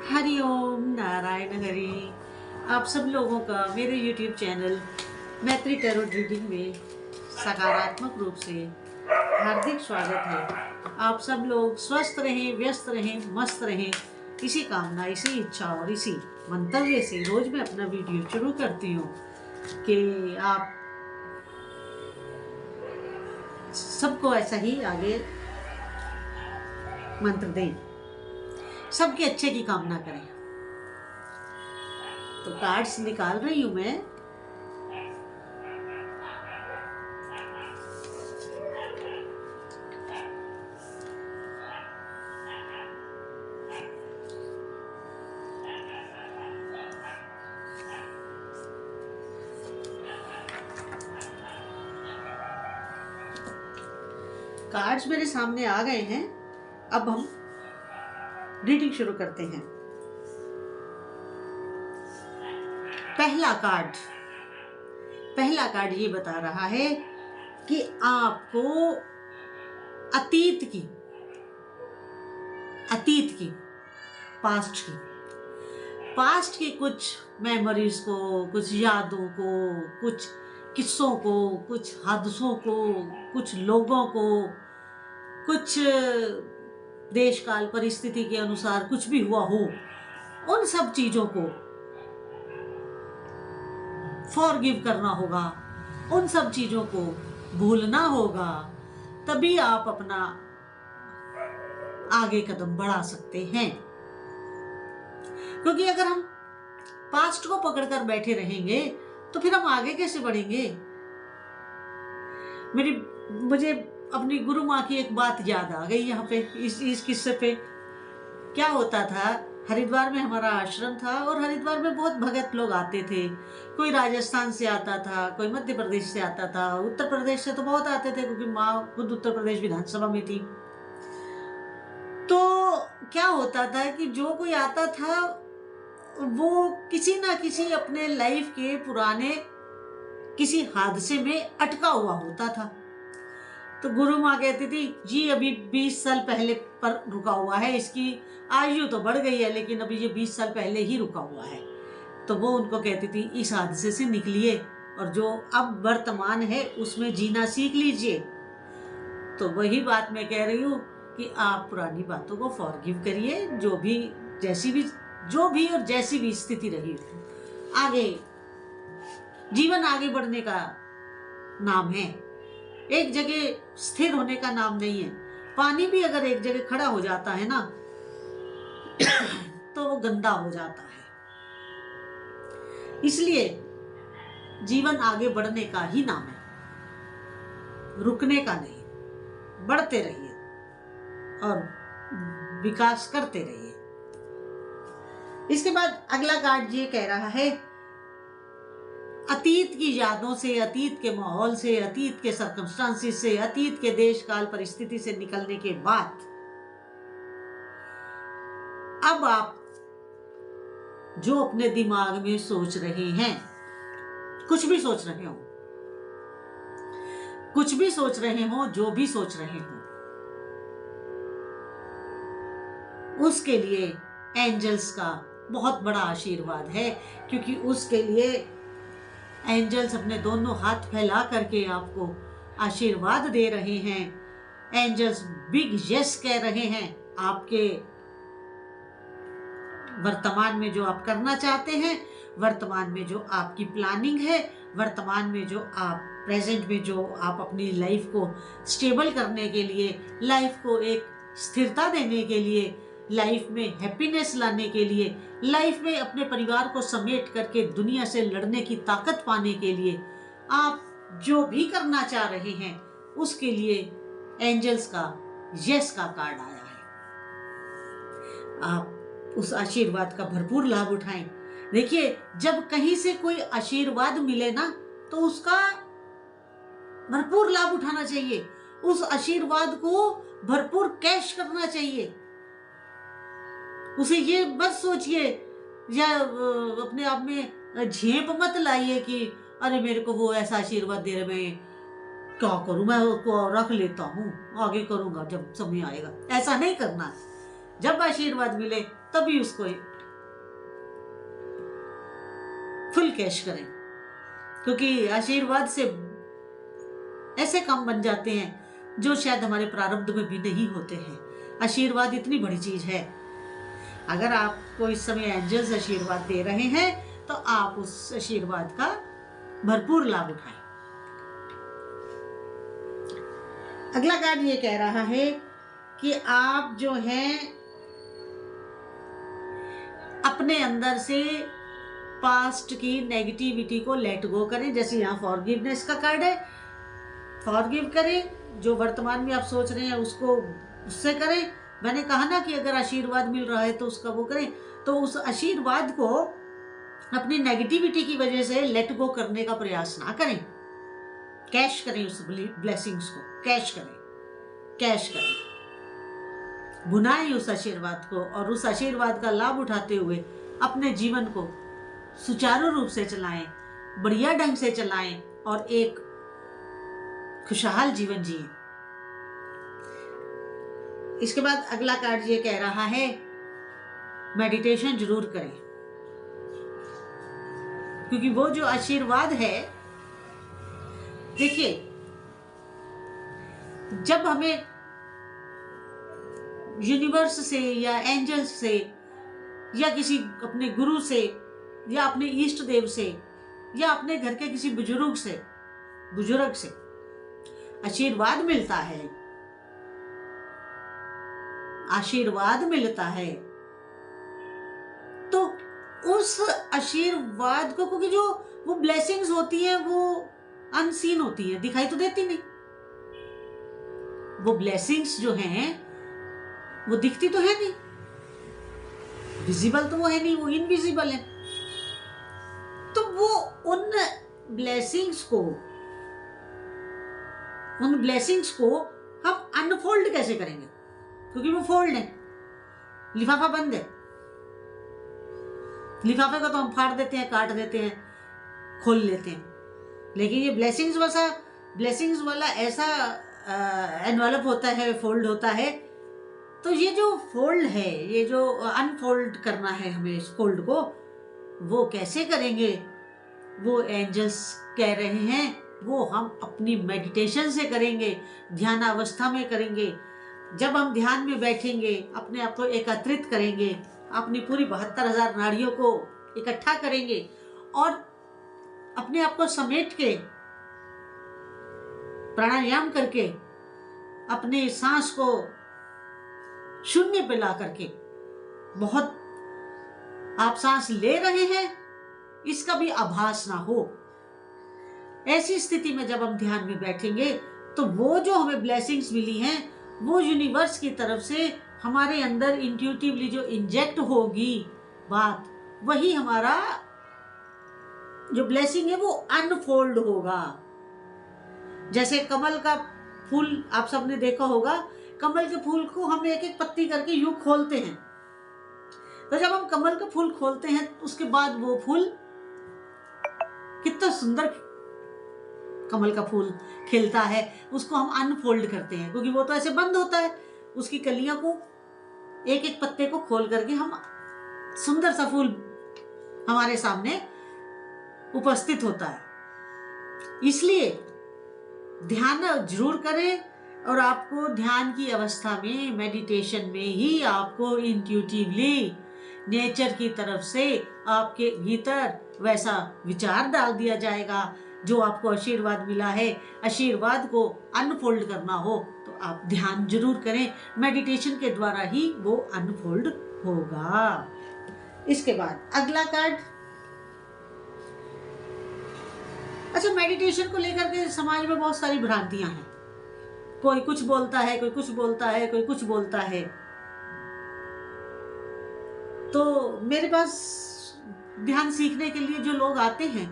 हरि ओम नारायण हरि। आप सब लोगों का मेरे YouTube चैनल मैत्री टैरो रीडिंग में सकारात्मक रूप से हार्दिक स्वागत है। आप सब लोग स्वस्थ रहें, व्यस्त रहें, मस्त रहें, इसी कामना, इसी इच्छा और इसी मंतव्य से रोज मैं अपना वीडियो शुरू करती हूँ कि आप सबको ऐसा ही आगे मंत्र दें, सबके अच्छे की कामना करें। तो कार्ड्स निकाल रही हूं मैं। कार्ड्स मेरे सामने आ गए हैं। अब हम रीडिंग शुरू करते हैं। पहला कार्ड ये बता रहा है कि आपको अतीत की पास्ट की कुछ मेमोरीज को, कुछ यादों को, कुछ किस्सों को, कुछ हादसों को, कुछ लोगों को, कुछ देश काल परिस्थिति के अनुसार कुछ भी हुआ हो, उन सब चीजों को फॉरगिव करना होगा, उन सब चीजों को भूलना होगा, तभी आप अपना आगे कदम बढ़ा सकते हैं। क्योंकि अगर हम पास्ट को पकड़कर बैठे रहेंगे तो फिर हम आगे कैसे बढ़ेंगे। मुझे अपनी गुरु माँ की एक बात याद आ गई यहाँ पे, इस किस्से पे। क्या होता था, हरिद्वार में हमारा आश्रम था और हरिद्वार में बहुत भगत लोग आते थे। कोई राजस्थान से आता था, कोई मध्य प्रदेश से आता था, उत्तर प्रदेश से तो बहुत आते थे क्योंकि माँ खुद उत्तर प्रदेश विधानसभा में थी। तो क्या होता था कि जो कोई आता था वो किसी ना किसी अपने लाइफ के पुराने किसी हादसे में अटका हुआ होता था। तो गुरु माँ कहती थी, जी अभी 20 साल पहले पर रुका हुआ है, इसकी आयु तो बढ़ गई है लेकिन अभी ये 20 साल पहले ही रुका हुआ है। तो वो उनको कहती थी, इस हादसे से निकलिए और जो अब वर्तमान है उसमें जीना सीख लीजिए। तो वही बात मैं कह रही हूँ कि आप पुरानी बातों को फॉरगिव करिए, जो भी और जैसी भी स्थिति रही हो। आगे जीवन आगे बढ़ने का नाम है, एक जगह स्थिर होने का नाम नहीं है। पानी भी अगर एक जगह खड़ा हो जाता है ना तो वो गंदा हो जाता है। इसलिए जीवन आगे बढ़ने का ही नाम है, रुकने का नहीं। बढ़ते रहिए और विकास करते रहिए। इसके बाद अगला कार्ड ये कह रहा है, अतीत की यादों से, अतीत के माहौल से, अतीत के सर्कमस्टांसेस से, अतीत के देश काल परिस्थिति से निकलने के बाद अब आप जो अपने दिमाग में सोच रहे हैं, कुछ भी सोच रहे हो, जो भी सोच रहे हो, उसके लिए एंजल्स का बहुत बड़ा आशीर्वाद है। क्योंकि उसके लिए एंजल्स अपने दोनों हाथ फैला करके आपको आशीर्वाद दे रहे हैं। एंजल्स बिग यस कह रहे हैं आपके वर्तमान में जो आप करना चाहते हैं, वर्तमान में जो आपकी प्लानिंग है, वर्तमान में जो आप प्रेजेंट में जो आप अपनी लाइफ को स्टेबल करने के लिए, लाइफ को एक स्थिरता देने के लिए, लाइफ में हैप्पीनेस लाने के लिए, लाइफ में अपने परिवार को समेट करके दुनिया से लड़ने की ताकत पाने के लिए, आप जो भी करना चाह रहे हैं उसके लिए एंजल्स का यस का कार्ड आया है। आप उस आशीर्वाद का भरपूर लाभ उठाएं। देखिए, जब कहीं से कोई आशीर्वाद मिले ना तो उसका भरपूर लाभ उठाना चाहिए, उस आशीर्वाद को भरपूर कैश करना चाहिए। उसे ये मत सोचिए या अपने आप में झेप मत लाइए कि अरे मेरे को वो ऐसा आशीर्वाद दे रहे, मैं क्या करूं, मैं उसको रख लेता हूँ, आगे करूंगा जब समय आएगा। ऐसा नहीं करना। जब आशीर्वाद मिले तभी उसको फुल कैश करें, क्योंकि आशीर्वाद से ऐसे काम बन जाते हैं जो शायद हमारे प्रारब्ध में भी नहीं होते हैं। आशीर्वाद इतनी बड़ी चीज है। अगर आपको इस समय एंजल्स आशीर्वाद दे रहे हैं तो आप उस आशीर्वाद का भरपूर लाभ उठाएं। अगला कार्ड ये कह रहा है कि आप जो है अपने अंदर से पास्ट की नेगेटिविटी को लेट गो करें। जैसे यहाँ फॉरगिवनेस का कार्ड है, फॉरगिव करें। जो वर्तमान में आप सोच रहे हैं उसको उससे करें। मैंने कहा ना कि अगर आशीर्वाद मिल रहा है तो उसका वो करें, तो उस आशीर्वाद को अपनी नेगेटिविटी की वजह से लेट गो करने का प्रयास ना करें। कैश करें उस ब्लेसिंग्स को, कैश करें, भुनाएं उस आशीर्वाद को और उस आशीर्वाद का लाभ उठाते हुए अपने जीवन को सुचारू रूप से चलाएं, बढ़िया ढंग से चलाएं और एक खुशहाल जीवन जिए। इसके बाद अगला कार्ड ये कह रहा है मेडिटेशन जरूर करें, क्योंकि वो जो आशीर्वाद है, देखिए जब हमें यूनिवर्स से या एंजल्स से या किसी अपने गुरु से या अपने इष्ट देव से या अपने घर के किसी बुजुर्ग से आशीर्वाद मिलता है, तो उस आशीर्वाद को, क्योंकि जो वो ब्लेसिंग्स होती है वो अनसीन होती है, दिखाई तो देती नहीं। वो ब्लेसिंग्स जो हैं वो दिखती तो है नहीं, विजिबल तो वो है नहीं, वो इनविजिबल है। तो वो उन ब्लेसिंग्स को हम अनफोल्ड कैसे करेंगे, क्योंकि वो फोल्ड है, लिफाफा बंद है। लिफाफे को तो हम फाड़ देते हैं, काट देते हैं, खोल लेते हैं, लेकिन ये ब्लेसिंग्स वाला ऐसा एनवेलप होता है, फोल्ड होता है। तो ये जो फोल्ड है, ये जो अनफोल्ड करना है हमें इस फोल्ड को, वो कैसे करेंगे? वो एंजल्स कह रहे हैं वो हम अपनी मेडिटेशन से करेंगे, ध्यान अवस्था में करेंगे। जब हम ध्यान में बैठेंगे, अपने आप को एकत्रित करेंगे, अपनी पूरी 72,000 नाड़ियों को इकट्ठा करेंगे और अपने आप को समेट के प्राणायाम करके अपने सांस को शून्य पे ला करके, बहुत आप सांस ले रहे हैं इसका भी आभास ना हो, ऐसी स्थिति में जब हम ध्यान में बैठेंगे तो वो जो हमें ब्लेसिंग्स मिली हैं वो यूनिवर्स की तरफ से हमारे अंदर इंट्यूटिवली जो इंजेक्ट होगी बात, वही हमारा जो ब्लेसिंग है वो अनफोल्ड होगा। जैसे कमल का फूल आप सबने देखा होगा, कमल के फूल को हम एक एक पत्ती करके यूं खोलते हैं। तो जब हम कमल का फूल खोलते हैं उसके बाद वो फूल कितना सुंदर कमल का फूल खिलता है, उसको हम अनफोल्ड करते हैं, क्योंकि वो तो ऐसे बंद होता है। उसकी कलियों को एक एक पत्ते को खोल करके हम सुंदर सा फूल हमारे सामने उपस्थित होता है। इसलिए ध्यान जरूर करें और आपको ध्यान की अवस्था में, मेडिटेशन में ही आपको इंट्यूटिवली नेचर की तरफ से आपके भीतर वैसा विचार डाल दिया जाएगा। जो आपको आशीर्वाद मिला है, आशीर्वाद को अनफोल्ड करना हो तो आप ध्यान जरूर करें, मेडिटेशन के द्वारा ही वो अनफोल्ड होगा। इसके बाद अगला कार्ड, अच्छा, मेडिटेशन को लेकर के समाज में बहुत सारी भ्रांतियां हैं। कोई कुछ बोलता है, कोई कुछ बोलता है, कोई कुछ बोलता है। तो मेरे पास ध्यान सीखने के लिए जो लोग आते हैं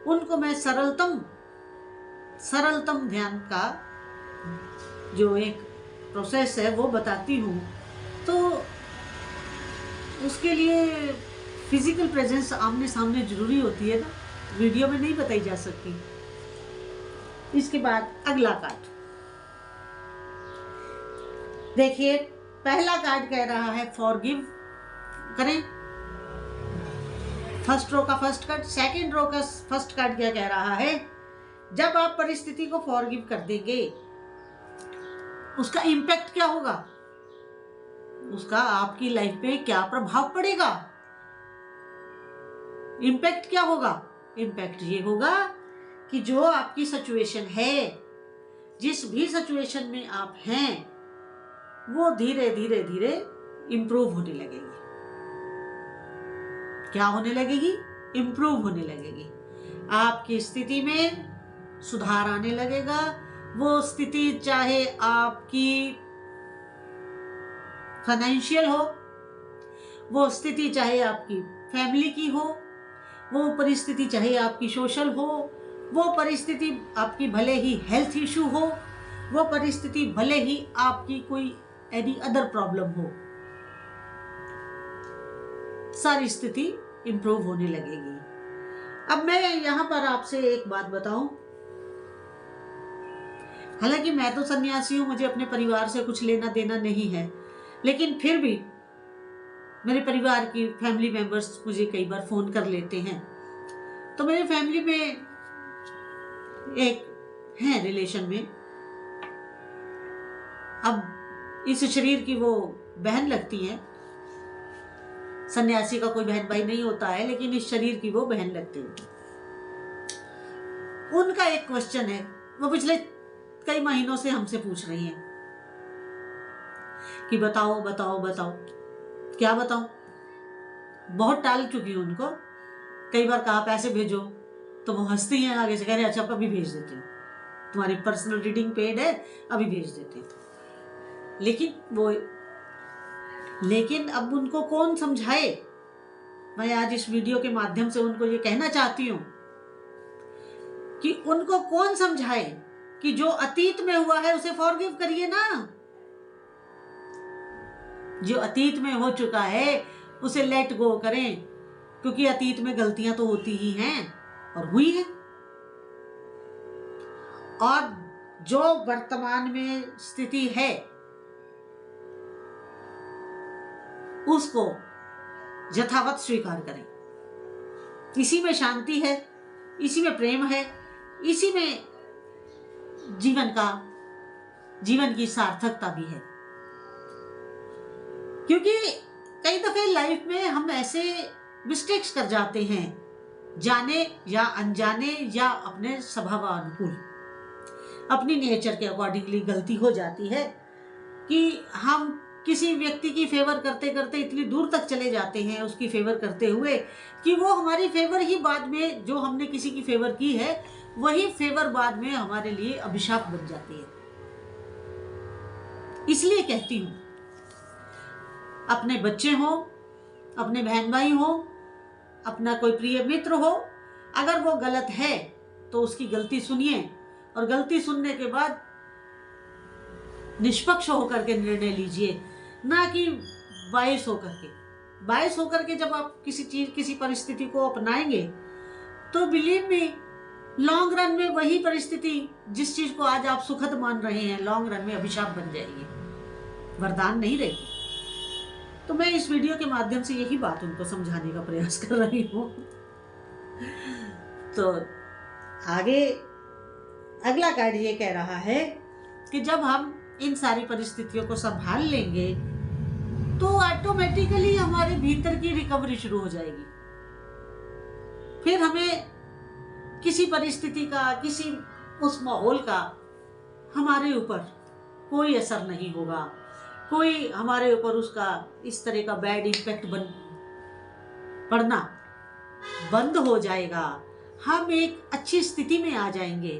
उनको मैं सरलतम ध्यान का जो एक प्रोसेस है वो बताती हूँ। तो उसके लिए फिजिकल प्रेजेंस आमने सामने जरूरी होती है ना, वीडियो में नहीं बताई जा सकती। इसके बाद अगला कार्ड देखिए, पहला कार्ड कह रहा है फॉरगिव करें, फर्स्ट रो का फर्स्ट कट, सेकंड रो का फर्स्ट कट क्या कह रहा है? जब आप परिस्थिति को फॉरगिव कर देंगे, उसका इम्पैक्ट क्या होगा, उसका आपकी लाइफ पे क्या प्रभाव पड़ेगा? इम्पैक्ट क्या होगा? इम्पैक्ट ये होगा कि जो आपकी सिचुएशन है, जिस भी सिचुएशन में आप हैं, वो धीरे धीरे धीरे इंप्रूव होने लगेगी। क्या होने लगेगी? इंप्रूव होने लगेगी। आपकी स्थिति में सुधार आने लगेगा। वो स्थिति चाहे आपकी फाइनेंशियल हो, वो स्थिति चाहे आपकी फैमिली की हो, वो परिस्थिति चाहे आपकी सोशल हो, वो परिस्थिति आपकी भले ही हेल्थ इशू हो, वो परिस्थिति भले ही आपकी कोई एनी अदर प्रॉब्लम हो, सारी स्थिति इंप्रूव होने लगेगी। अब मैं यहां पर आपसे एक बात बताऊं, हालांकि मैं तो सन्यासी हूं, मुझे अपने परिवार से कुछ लेना देना नहीं है, लेकिन फिर भी मेरे परिवार की फैमिली मेंबर्स मुझे कई बार फोन कर लेते हैं। तो मेरे फैमिली में एक है रिलेशन में, अब इस शरीर की वो बहन लगती है। सन्यासी का कोई बहन भाई नहीं होता है, लेकिन इस शरीर की वो बहन लगती है। उनका एक क्वेश्चन है, वो पिछले कई महीनों से हमसे पूछ रही हैं कि बताओ बताओ बताओ। क्या बताऊं? बहुत टाल चुकी हूं उनको। कई बार कहा पैसे भेजो, तो वो हंसती हैं, आगे से कह रहे अच्छा अभी भेज देती हूँ, तुम्हारी पर्सनल रीडिंग पेड है, अभी भेज देती हूँ। लेकिन अब उनको कौन समझाए? मैं आज इस वीडियो के माध्यम से उनको ये कहना चाहती हूँ कि उनको कौन समझाए कि जो अतीत में हुआ है उसे फॉरगिव करिए ना। जो अतीत में हो चुका है उसे लेट गो करें, क्योंकि अतीत में गलतियां तो होती ही हैं और हुई है। और जो वर्तमान में स्थिति है उसको यथावत स्वीकार करें। इसी में शांति है, इसी में प्रेम है, इसी में जीवन की सार्थकता भी है। क्योंकि कई दफे लाइफ में हम ऐसे मिस्टेक्स कर जाते हैं, जाने या अनजाने या अपने स्वभावानुकूल, अपनी नेचर के अकॉर्डिंगली गलती हो जाती है कि हम किसी व्यक्ति की फेवर करते करते इतनी दूर तक चले जाते हैं उसकी फेवर करते हुए कि वो हमारी फेवर ही बाद में, जो हमने किसी की फेवर की है वही फेवर बाद में हमारे लिए अभिशाप बन जाती है। इसलिए कहती हूं, अपने बच्चे हो, अपने बहन भाई हो, अपना कोई प्रिय मित्र हो, अगर वो गलत है तो उसकी गलती सुनिए, और गलती सुनने के बाद निष्पक्ष होकर के निर्णय लीजिए, ना कि बायस होकर के जब आप किसी परिस्थिति को अपनाएंगे तो बिलीव मी, लॉन्ग रन में वही परिस्थिति जिस चीज को आज आप सुखद मान रहे हैं, लॉन्ग रन में अभिशाप बन जाएगी, वरदान नहीं रहेगी। तो मैं इस वीडियो के माध्यम से यही बात उनको समझाने का प्रयास कर रही हूँ। तो आगे अगला कार्ड ये कह रहा है कि जब हम इन सारी परिस्थितियों को संभाल लेंगे तो ऑटोमेटिकली हमारे भीतर की रिकवरी शुरू हो जाएगी। फिर हमें किसी परिस्थिति का, किसी उस माहौल का हमारे ऊपर कोई असर नहीं होगा, कोई हमारे ऊपर उसका इस तरह का बैड इम्पैक्ट पड़ना बंद हो जाएगा। हम एक अच्छी स्थिति में आ जाएंगे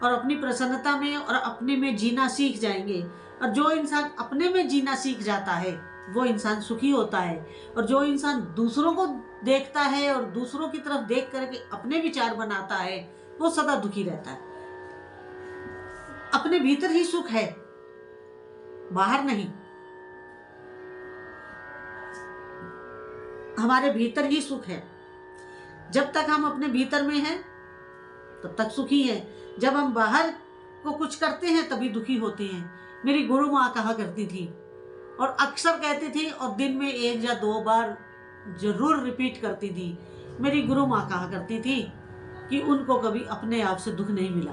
और अपनी प्रसन्नता में और अपने में जीना सीख जाएंगे। और जो इंसान अपने में जीना सीख जाता है वो इंसान सुखी होता है, और जो इंसान दूसरों को देखता है और दूसरों की तरफ देख करके अपने विचार बनाता है वो सदा दुखी रहता है। अपने भीतर ही सुख है, बाहर नहीं। हमारे भीतर ही सुख है। जब तक हम अपने भीतर में हैं तब तक सुखी हैं। जब हम बाहर को कुछ करते हैं तभी दुखी होते हैं। मेरी गुरु माँ कहा करती थी और अक्सर कहती थी और दिन में 1 या 2 बार जरूर रिपीट करती थी, मेरी गुरु माँ कहा करती थी कि उनको कभी अपने आप से दुख नहीं मिला।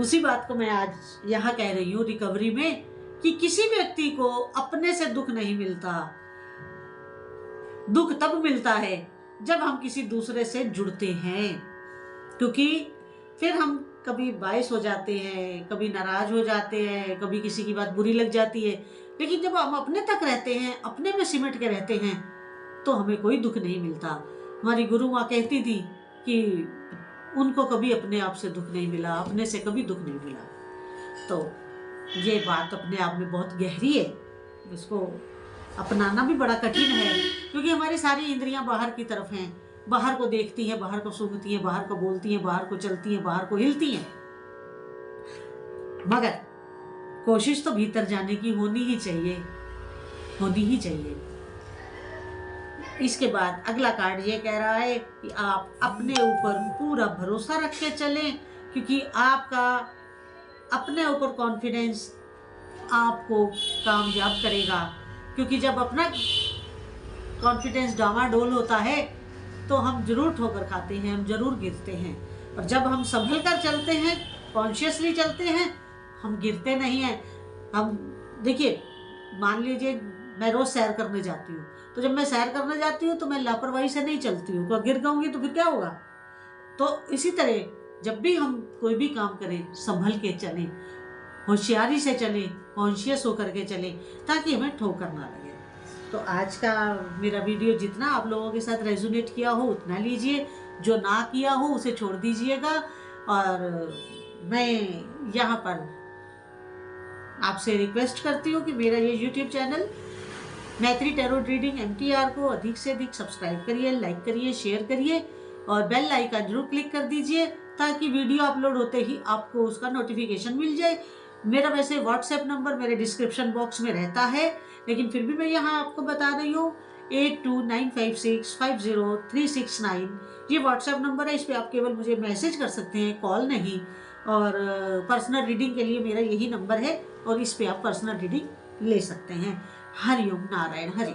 उसी बात को मैं आज यहाँ कह रही हूँ रिकवरी में, कि किसी व्यक्ति को अपने से दुख नहीं मिलता। दुख तब मिलता है जब हम किसी दूसरे से जुड़ते हैं, क्योंकि फिर हम कभी बाइस हो जाते हैं, कभी नाराज हो जाते हैं, कभी किसी की बात बुरी लग जाती है। लेकिन जब हम अपने तक रहते हैं, अपने में सिमट के रहते हैं, तो हमें कोई दुख नहीं मिलता। हमारी गुरु माँ कहती थी कि उनको कभी अपने आप से दुख नहीं मिला, अपने से कभी दुख नहीं मिला। तो ये बात अपने आप में बहुत गहरी है, इसको अपनाना भी बड़ा कठिन है, क्योंकि हमारी सारी इंद्रियां बाहर की तरफ हैं, बाहर को देखती हैं, बाहर को सूंघती हैं, बाहर को बोलती हैं, बाहर को चलती हैं, बाहर को हिलती हैं। मगर कोशिश तो भीतर जाने की होनी ही चाहिए, होनी ही चाहिए। इसके बाद अगला कार्ड ये कह रहा है कि आप अपने ऊपर पूरा भरोसा रख के चलें, क्योंकि आपका अपने ऊपर कॉन्फिडेंस आपको कामयाब करेगा। क्योंकि जब अपना कॉन्फिडेंस डामाडोल होता है तो हम जरूर ठोकर खाते हैं, हम जरूर गिरते हैं। और जब हम संभल कर चलते हैं, कॉन्शियसली चलते हैं, हम गिरते नहीं हैं। हम देखिए, मान लीजिए मैं रोज सैर करने जाती हूँ, तो जब मैं सैर करने जाती हूँ तो मैं लापरवाही से नहीं चलती हूँ, तो गिर जाऊंगी तो फिर क्या होगा। तो इसी तरह जब भी हम कोई भी काम करें, संभल के चलें, होशियारी से चलें, कॉन्शियस होकर के चलें, ताकि हमें ठोकर ना लगे। तो आज का मेरा वीडियो जितना आप लोगों के साथ रेजोनेट किया हो उतना लीजिए, जो ना किया हो उसे छोड़ दीजिएगा। और मैं यहाँ पर आपसे रिक्वेस्ट करती हूँ कि मेरा ये यूट्यूब चैनल मैत्री टैरोट रीडिंग MTR को अधिक से अधिक सब्सक्राइब करिए, लाइक करिए, शेयर करिए और बेल आइकन जरूर क्लिक कर दीजिए, ताकि वीडियो अपलोड होते ही आपको उसका नोटिफिकेशन मिल जाए। मेरा वैसे व्हाट्सएप नंबर मेरे डिस्क्रिप्शन बॉक्स में रहता है, लेकिन फिर भी मैं यहाँ आपको बता रही हूँ 8295650369 ये व्हाट्सएप नंबर है। इस पर आप केवल मुझे मैसेज कर सकते हैं, कॉल नहीं। और पर्सनल रीडिंग के लिए मेरा यही नंबर है, और इस पर आप पर्सनल रीडिंग ले सकते हैं। हरिओम नारायण हरि।